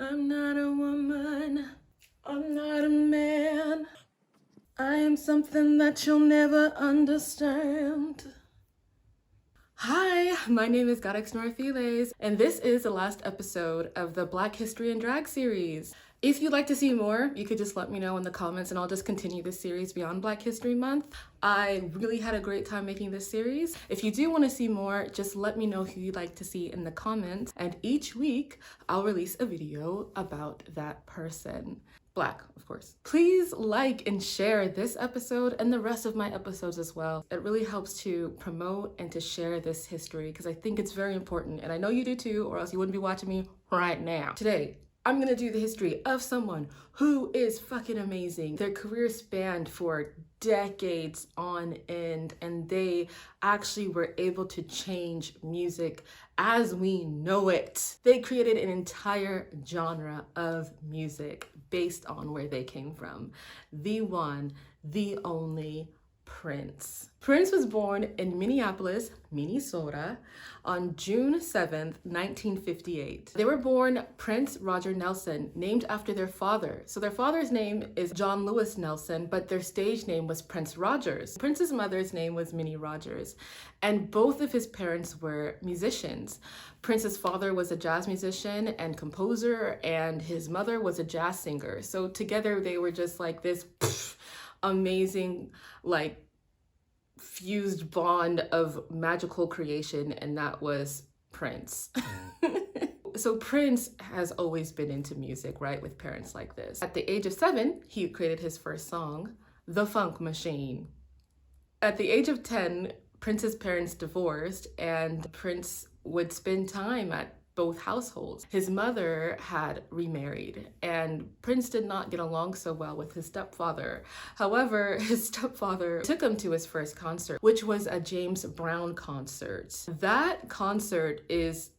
I'm not a woman, I'm not a man. I am something that you'll never understand. Hi, my name is Goddess Normative, and this is the last episode of the Black History and Drag series. If you'd like to see more, you could just let me know in the comments and I'll just continue this series beyond Black History Month. I really had a great time making this series. If you do want to see more, just let me know who you'd like to see in the comments, and each week I'll release a video about that person. Black, of course. Please like and share this episode and the rest of my episodes as well. It really helps to promote and to share this history because I think it's very important, and I know you do too, or else you wouldn't be watching me right now. Today, I'm gonna do the history of someone who is fucking amazing. Their career spanned for decades on end, and they actually were able to change music as we know it. They created an entire genre of music based on where they came from. The one, the only Prince. Prince was born in Minneapolis, Minnesota on June 7th, 1958. They were born Prince Roger Nelson, named after their father. So their father's name is John Lewis Nelson, but their stage name was Prince Rogers. Prince's mother's name was Minnie Rogers, and both of his parents were musicians. Prince's father was a jazz musician and composer, and his mother was a jazz singer. So together they were just like this amazing, like, fused bond of magical creation, and that was Prince. So Prince has always been into music, right, with parents like this. At the age of 7, he created his first song, The Funk Machine. At the age of 10, Prince's parents divorced, and Prince would spend time at both households. His mother had remarried, and Prince did not get along so well with his stepfather. However, his stepfather took him to his first concert, which was a James Brown concert. That concert is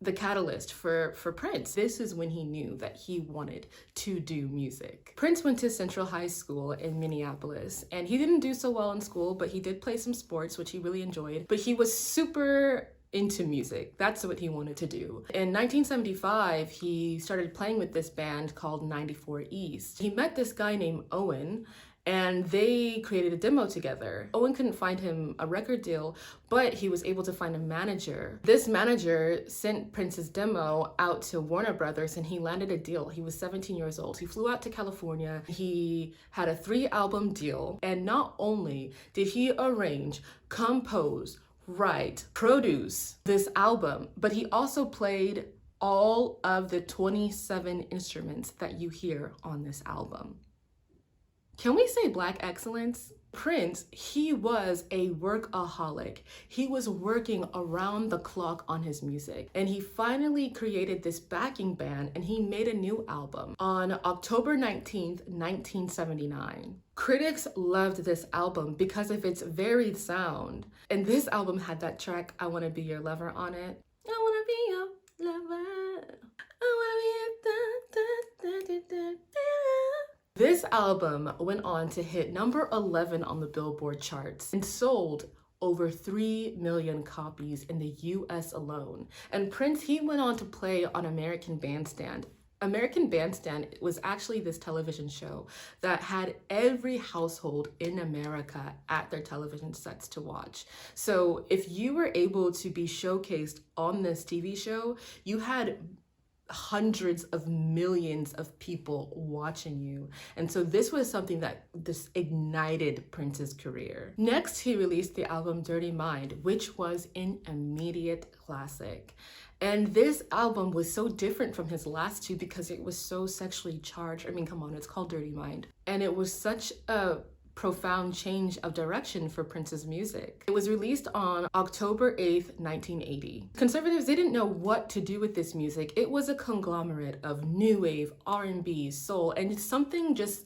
the catalyst for Prince. This is when he knew that he wanted to do music. Prince went to Central High School in Minneapolis, and he didn't do so well in school, but he did play some sports, which he really enjoyed. But he was super into music. That's what he wanted to do. In 1975, he started playing with this band called 94 East. He met this guy named Owen, and they created a demo together. Owen couldn't find him a record deal, but he was able to find a manager. This manager sent Prince's demo out to Warner Brothers, and he landed a deal. He was 17 years old. He flew out to California. He had a 3-album deal, and not only did he arrange, compose, write, produce this album, but he also played all of the 27 instruments that you hear on this album. Can we say Black excellence? Prince, he was a workaholic. He was working around the clock on his music, and he finally created this backing band, and he made a new album on October 19th, 1979. Critics loved this album because of its varied sound, and this album had that track, I Wanna Be Your Lover, on it. I wanna be your lover. I wanna be your This album went on to hit number 11 on the Billboard charts and sold over 3 million copies in the US alone. And Prince, he went on to play on American Bandstand. American Bandstand was actually this television show that had every household in America at their television sets to watch. So if you were able to be showcased on this TV show, you had hundreds of millions of people watching you. And so this was something that this ignited Prince's career. Next, he released the album Dirty Mind, which was an immediate classic. And this album was so different from his last two because it was so sexually charged. I mean, come on, it's called Dirty Mind. And it was such a profound change of direction for Prince's music. It was released on October 8th, 1980. Conservatives didn't know what to do with this music. It was a conglomerate of new wave, R&B, soul, and it's something just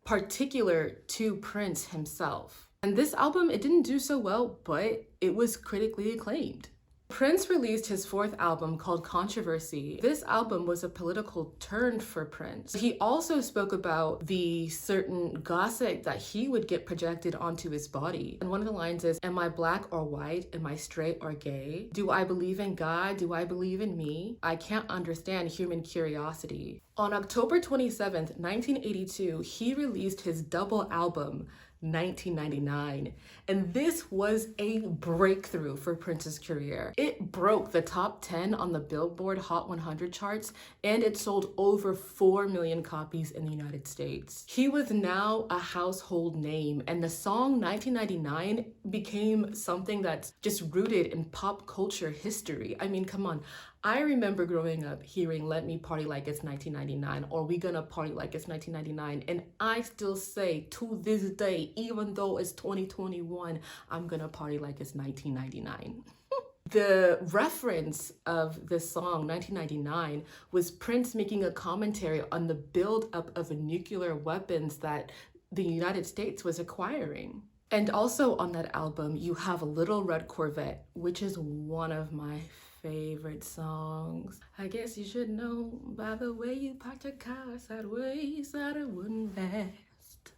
particular to Prince himself. And this album, it didn't do so well, but it was critically acclaimed. Prince released his fourth album called Controversy. This album was a political turn for Prince. He also spoke about the certain gossip that he would get projected onto his body. And one of the lines is, "Am I black or white? Am I straight or gay? Do I believe in God? Do I believe in me? I can't understand human curiosity." On October 27th, 1982, he released his double album, 1999, and this was a breakthrough for Prince's career. It broke the top 10 on the Billboard Hot 100 charts, and it sold over 4 million copies in the United States. He was now a household name, and the song 1999 became something that's just rooted in pop culture history. I mean, come on. I remember growing up hearing "Let Me Party Like It's 1999" or "We Gonna Party Like It's 1999," and I still say to this day, even though it's 2021, I'm gonna party like it's 1999. The reference of this song, 1999, was Prince making a commentary on the buildup of nuclear weapons that the United States was acquiring. And also on that album, you have Little Red Corvette, which is one of my favorite songs. I guess you should know by the way you parked your car sideways that it wouldn't last.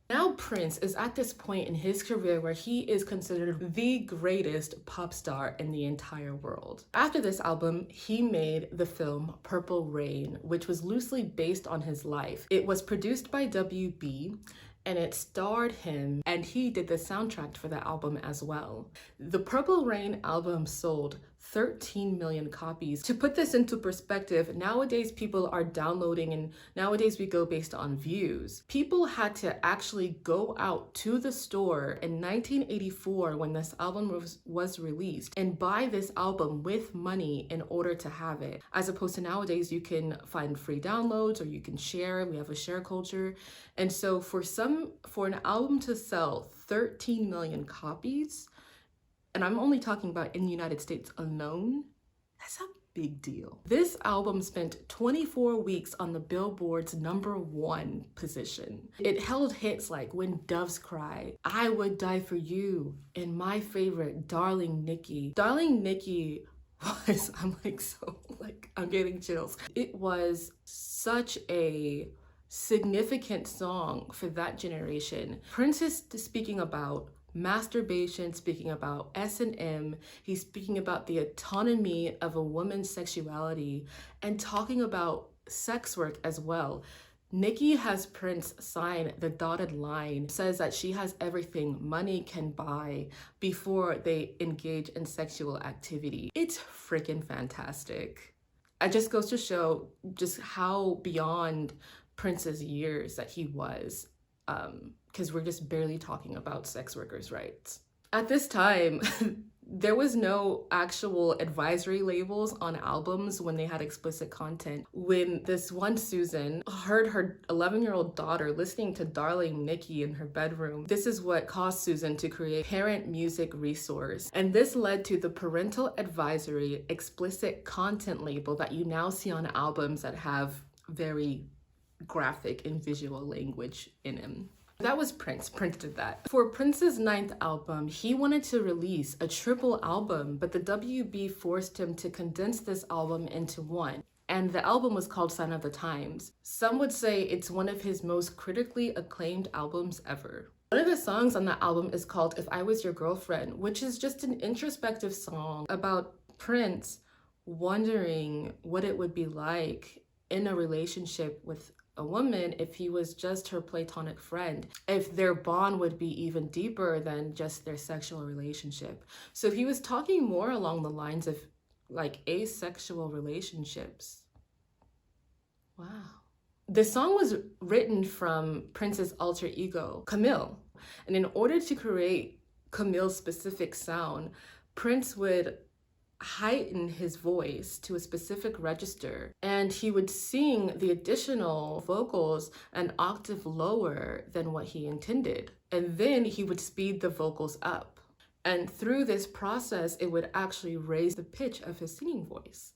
Now Prince is at this point in his career where he is considered the greatest pop star in the entire world. After this album, he made the film Purple Rain, which was loosely based on his life. It was produced by WB, and it starred him, and he did the soundtrack for the album as well. The Purple Rain album sold 13 million copies. To put this into perspective, nowadays people are downloading, and nowadays we go based on views. People had to actually go out to the store in 1984 when this album was released and buy this album with money in order to have it. As opposed to nowadays, you can find free downloads or you can share. We have a share culture. And so for an album to sell 13 million copies, and I'm only talking about in the United States alone, that's a big deal. This album spent 24 weeks on the Billboard's #1 position. It held hits like "When Doves Cry," "I Would Die for You," and my favorite, "Darling Nikki." Darling Nikki was, I'm getting chills. It was such a significant song for that generation. Prince is speaking about masturbation, speaking about S&M, he's speaking about the autonomy of a woman's sexuality, and talking about sex work as well. Nikki has Prince sign the dotted line, says that she has everything money can buy before they engage in sexual activity. It's freaking fantastic. It just goes to show just how beyond Prince's years that he was, because we're just barely talking about sex workers' rights. At this time, there was no actual advisory labels on albums when they had explicit content. When this one Susan heard her 11-year-old daughter listening to Darling Nikki in her bedroom, this is what caused Susan to create Parent Music Resource. And this led to the Parental Advisory Explicit Content label that you now see on albums that have very graphic and visual language in him. That was Prince. Prince did that. For Prince's 9th album, he wanted to release a triple album, but the WB forced him to condense this album into one. And the album was called Sign of the Times. Some would say it's one of his most critically acclaimed albums ever. One of the songs on that album is called If I Was Your Girlfriend, which is just an introspective song about Prince wondering what it would be like in a relationship with a woman if he was just her platonic friend, if their bond would be even deeper than just their sexual relationship. So he was talking more along the lines of like asexual relationships. Wow. The song was written from Prince's alter ego, Camille. And in order to create Camille's specific sound, Prince would heighten his voice to a specific register, and he would sing the additional vocals an octave lower than what he intended. And then he would speed the vocals up. And through this process, it would actually raise the pitch of his singing voice.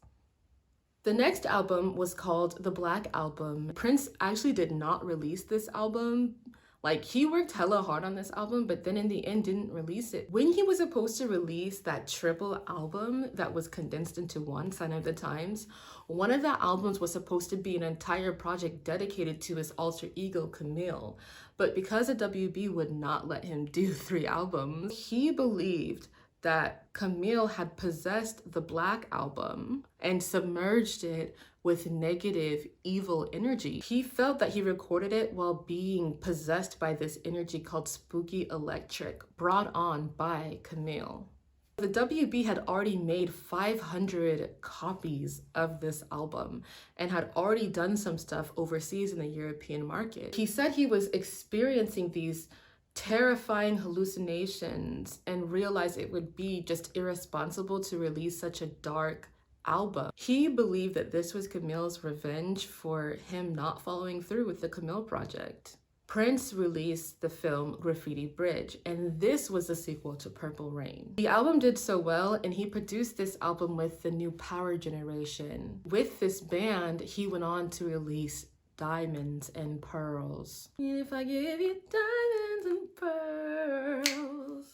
The next album was called The Black Album. Prince actually did not release this album, Like, he worked hella hard on this album, but then in the end didn't release it. When he was supposed to release that triple album that was condensed into one, Sign of the Times, one of the albums was supposed to be an entire project dedicated to his alter ego, Camille. But because the WB would not let him do 3 albums, he believed that Camille had possessed the Black Album and submerged it with negative, evil energy. He felt that he recorded it while being possessed by this energy called Spooky Electric, brought on by Camille. The WB had already made 500 copies of this album and had already done some stuff overseas in the European market. He said he was experiencing these terrifying hallucinations and realized it would be just irresponsible to release such a dark album. He believed that this was Camille's revenge for him not following through with the Camille project. Prince released the film Graffiti Bridge, and this was the sequel to Purple Rain. The album did so well, and he produced this album with the New Power Generation. With this band, he went on to release Diamonds and Pearls. If I give you diamonds and pearls,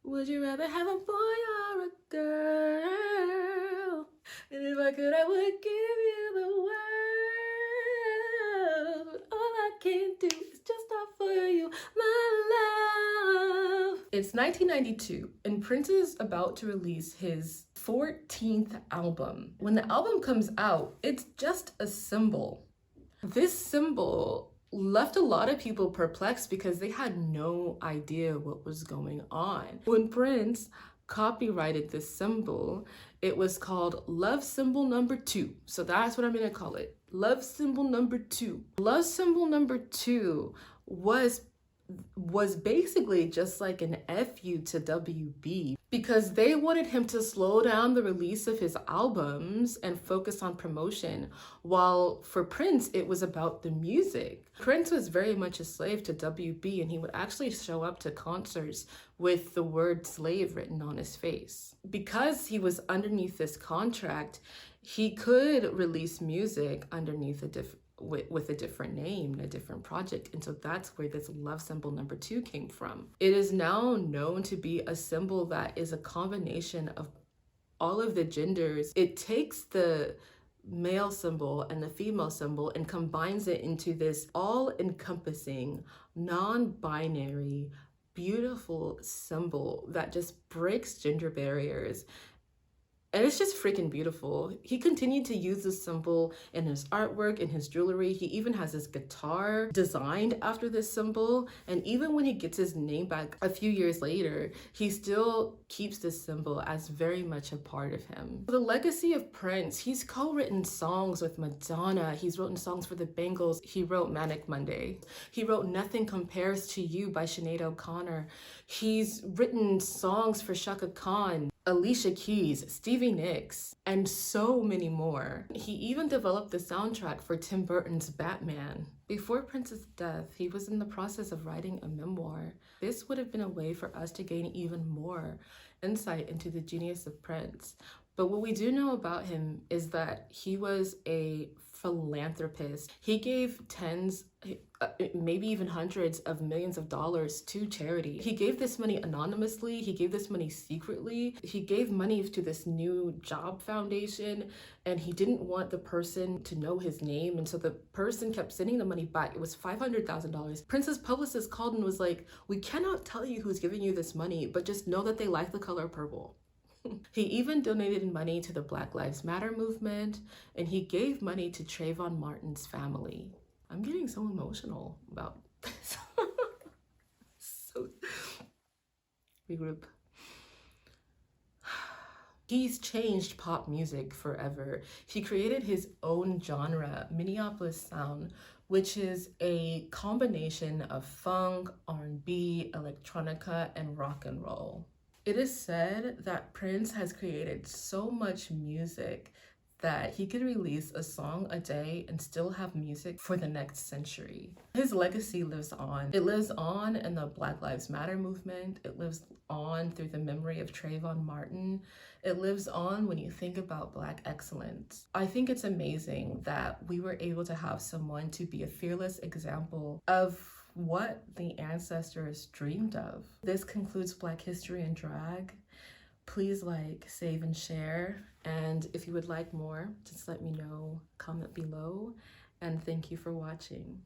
would you rather have a boy or a girl? And if I could, I would give you the world. But all I can do is just offer you my love. It's 1992, and Prince is about to release his 14th album. When the album comes out, it's just a symbol. This symbol left a lot of people perplexed because they had no idea what was going on. When Prince copyrighted this symbol, it was called Love Symbol Number 2. So that's what I'm gonna call it. Love Symbol Number 2. Love Symbol Number 2 was basically just like an FU to WB, because they wanted him to slow down the release of his albums and focus on promotion, while for Prince it was about the music. Prince was very much a slave to WB, and he would actually show up to concerts with the word slave written on his face. Because he was underneath this contract, he could release music underneath with a different name and a different project. And so that's where this Love Symbol Number 2 came from. It is now known to be a symbol that is a combination of all of the genders. It takes the male symbol and the female symbol and combines it into this all-encompassing, non-binary, beautiful symbol that just breaks gender barriers. And it's just freaking beautiful. He continued to use this symbol in his artwork, in his jewelry. He even has his guitar designed after this symbol. And even when he gets his name back a few years later, he still keeps this symbol as very much a part of him. The legacy of Prince, he's co-written songs with Madonna. He's written songs for the Bangles. He wrote Manic Monday. He wrote Nothing Compares to You by Sinead O'Connor. He's written songs for Shaka Khan, Alicia Keys, Stevie Nicks, and so many more. He even developed the soundtrack for Tim Burton's Batman. Before Prince's death, he was in the process of writing a memoir. This would have been a way for us to gain even more insight into the genius of Prince. But what we do know about him is that he was a philanthropist. He gave tens, maybe even hundreds of millions of dollars to charity. He gave this money anonymously. He gave this money secretly. He gave money to this new job foundation, and he didn't want the person to know his name. And so the person kept sending the money back. It was $500,000. Prince's publicist called and was like, "We cannot tell you who's giving you this money, but just know that they like the color purple." He even donated money to the Black Lives Matter movement, and he gave money to Trayvon Martin's family. I'm getting so emotional about this. So, regroup. He's changed pop music forever. He created his own genre, Minneapolis sound, which is a combination of funk, R&B, electronica, and rock and roll. It is said that Prince has created so much music that he could release a song a day and still have music for the next century. His legacy lives on. It lives on in the Black Lives Matter movement. It lives on through the memory of Trayvon Martin. It lives on when you think about Black excellence. I think it's amazing that we were able to have someone to be a fearless example of what the ancestors dreamed of. This concludes Black History in Drag. Please like, save, and share. And if you would like more, just let me know, comment below. And thank you for watching.